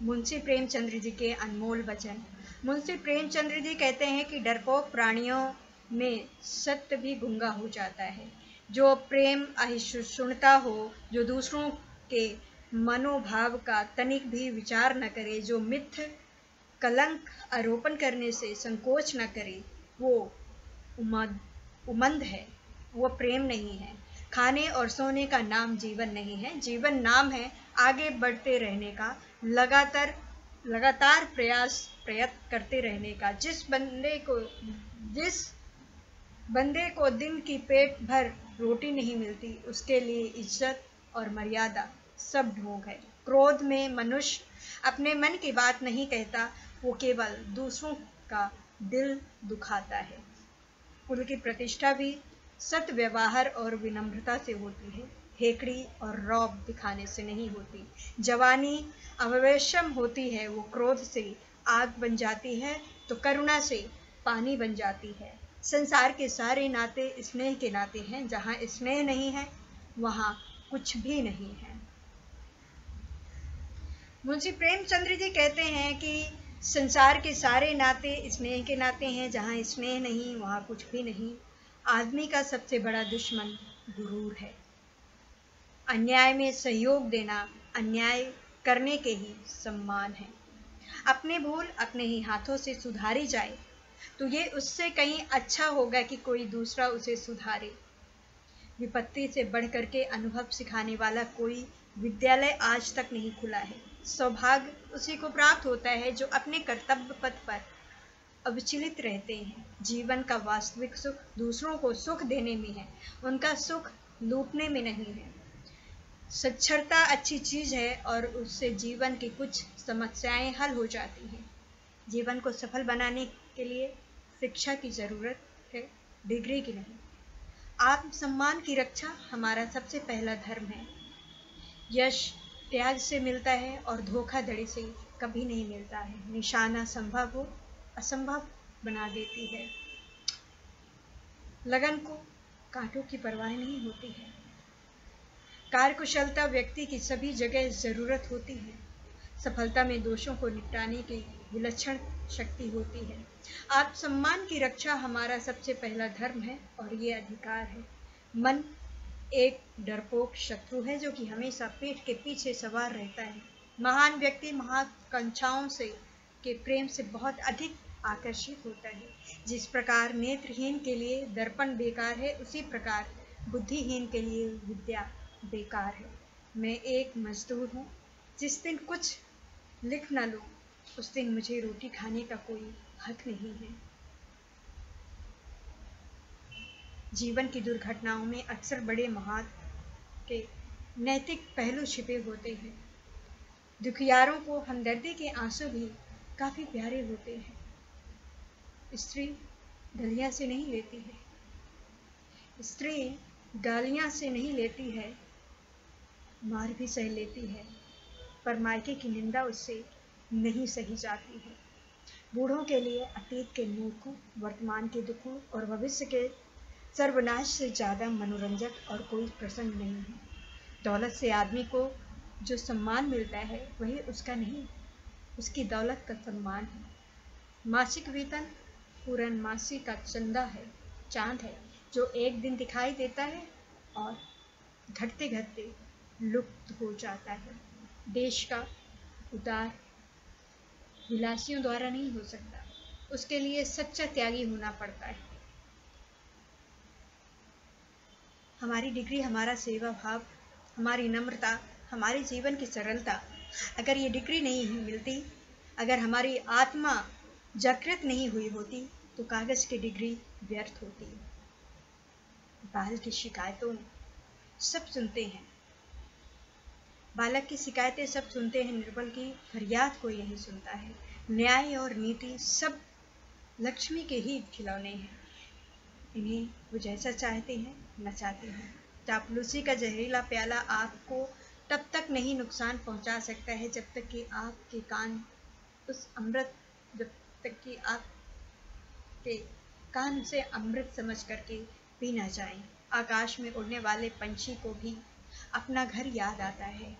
मुंशी प्रेमचंद्र जी के अनमोल वचन। मुंशी प्रेमचंद्र जी कहते हैं कि डरपोक प्राणियों में सत्य भी गूंगा हो जाता है। जो प्रेम अहिष्णुता हो, जो दूसरों के मनोभाव का तनिक भी विचार न करे, जो मिथ्य कलंक आरोपण करने से संकोच न करे, वो उमंद है, वो प्रेम नहीं है। खाने और सोने का नाम जीवन नहीं है। जीवन नाम है आगे बढ़ते रहने का, लगातार प्रयत्न करते रहने का। जिस बंदे को दिन की पेट भर रोटी नहीं मिलती, उसके लिए इज्जत और मर्यादा सब ढोंग है। क्रोध में मनुष्य अपने मन की बात नहीं कहता, वो केवल दूसरों का दिल दुखाता है। कुल की प्रतिष्ठा भी सत्य व्यवहार और विनम्रता से होती है, हेकड़ी और रौब दिखाने से नहीं होती। जवानी अवश्यम होती है, वो क्रोध से आग बन जाती है तो करुणा से पानी बन जाती है। संसार के सारे नाते स्नेह के नाते हैं। जहाँ स्नेह नहीं है, वहाँ कुछ भी नहीं है। मुंशी प्रेमचंद्र जी कहते हैं कि संसार के सारे नाते स्नेह के नाते हैं। जहाँ स्नेह नहीं, वहाँ कुछ भी नहीं। आदमी का सबसे बड़ा दुश्मन गुरूर है। अन्याय में सहयोग देना अन्याय करने के ही सम्मान है। अपनी भूल अपने ही हाथों से सुधारी जाए तो ये उससे कहीं अच्छा होगा कि कोई दूसरा उसे सुधारे। विपत्ति से बढ़कर के अनुभव सिखाने वाला कोई विद्यालय आज तक नहीं खुला है। सौभाग्य उसी को प्राप्त होता है जो अपने कर्तव्य पथ पर अविचलित रहते हैं। जीवन का वास्तविक सुख दूसरों को सुख देने में है, उनका सुख लूटने में नहीं है। साक्षरता अच्छी चीज है और उससे जीवन की कुछ समस्याएं हल हो जाती हैं। जीवन को सफल बनाने के लिए शिक्षा की जरूरत है, डिग्री की नहीं। आत्मसम्मान की रक्षा हमारा सबसे पहला धर्म है। यश त्याग से मिलता है और धोखाधड़ी से कभी नहीं मिलता है। निशाना संभव हो असंभव बना देती है। लगन को कांटों की परवाह नहीं होती है। कार्यकुशलता व्यक्ति की सभी जगह जरूरत होती है। सफलता में दोषों को निपटाने की विलक्षण शक्ति होती है। आत्मसम्मान की रक्षा हमारा सबसे पहला धर्म है और ये अधिकार है। मन एक डरपोक शत्रु है जो कि हमेशा पीठ के पीछे सवार रहता है। महान व्यक्ति महत्वाकांक्षाओं से के प्रेम से बहुत अधिक आकर्षित होता है। जिस प्रकार नेत्रहीन के लिए दर्पण बेकार है, उसी प्रकार बुद्धिहीन के लिए विद्या बेकार है। मैं एक मजदूर हूँ। जिस दिन कुछ लिख न लूँ, उस दिन मुझे रोटी खाने का कोई हक नहीं है। जीवन की दुर्घटनाओं में अक्सर बड़े महान के नैतिक पहलू छिपे होते हैं। दुखियारों को हमदर्दी के आंसू भी काफी प्यारे होते हैं। स्त्री गलियां से नहीं लेती है, स्त्री गालियां से नहीं लेती है, मार भी सह लेती है, पर मायके की निंदा उससे नहीं सही जाती है। बूढ़ों के लिए अतीत के मूर्खों, वर्तमान के दुखों और भविष्य के सर्वनाश से ज़्यादा मनोरंजक और कोई प्रसंग नहीं है। दौलत से आदमी को जो सम्मान मिलता है वही उसका नहीं, उसकी दौलत का सम्मान है। मासिक वेतन पूर्णमासी का चंदा है, चांद है जो एक दिन दिखाई देता है और घटते घटते लुप्त हो जाता है। देश का उद्धार विलासियों द्वारा नहीं हो सकता, उसके लिए सच्चा त्यागी होना पड़ता है। हमारी डिग्री, हमारा सेवा भाव, हमारी नम्रता, हमारे जीवन की सरलता, अगर ये डिग्री नहीं मिलती, अगर हमारी आत्मा जागृत नहीं हुई होती, तो कागज की डिग्री व्यर्थ होती। बाल की शिकायतों सब सुनते हैं, बालक की शिकायतें सब सुनते हैं, निर्बल की फरियाद कोई नहीं सुनता है। न्याय और नीति सब लक्ष्मी के ही खिलौने हैं, इन्हें वो जैसा चाहते हैं नचाते हैं। चापलूसी का जहरीला प्याला आपको तब तक नहीं नुकसान पहुंचा सकता है जब तक कि आपके कान उस अमृत जब तक कि आपके कान से अमृत समझ करके पी ना जाए। आकाश में उड़ने वाले पंछी को भी अपना घर याद आता है,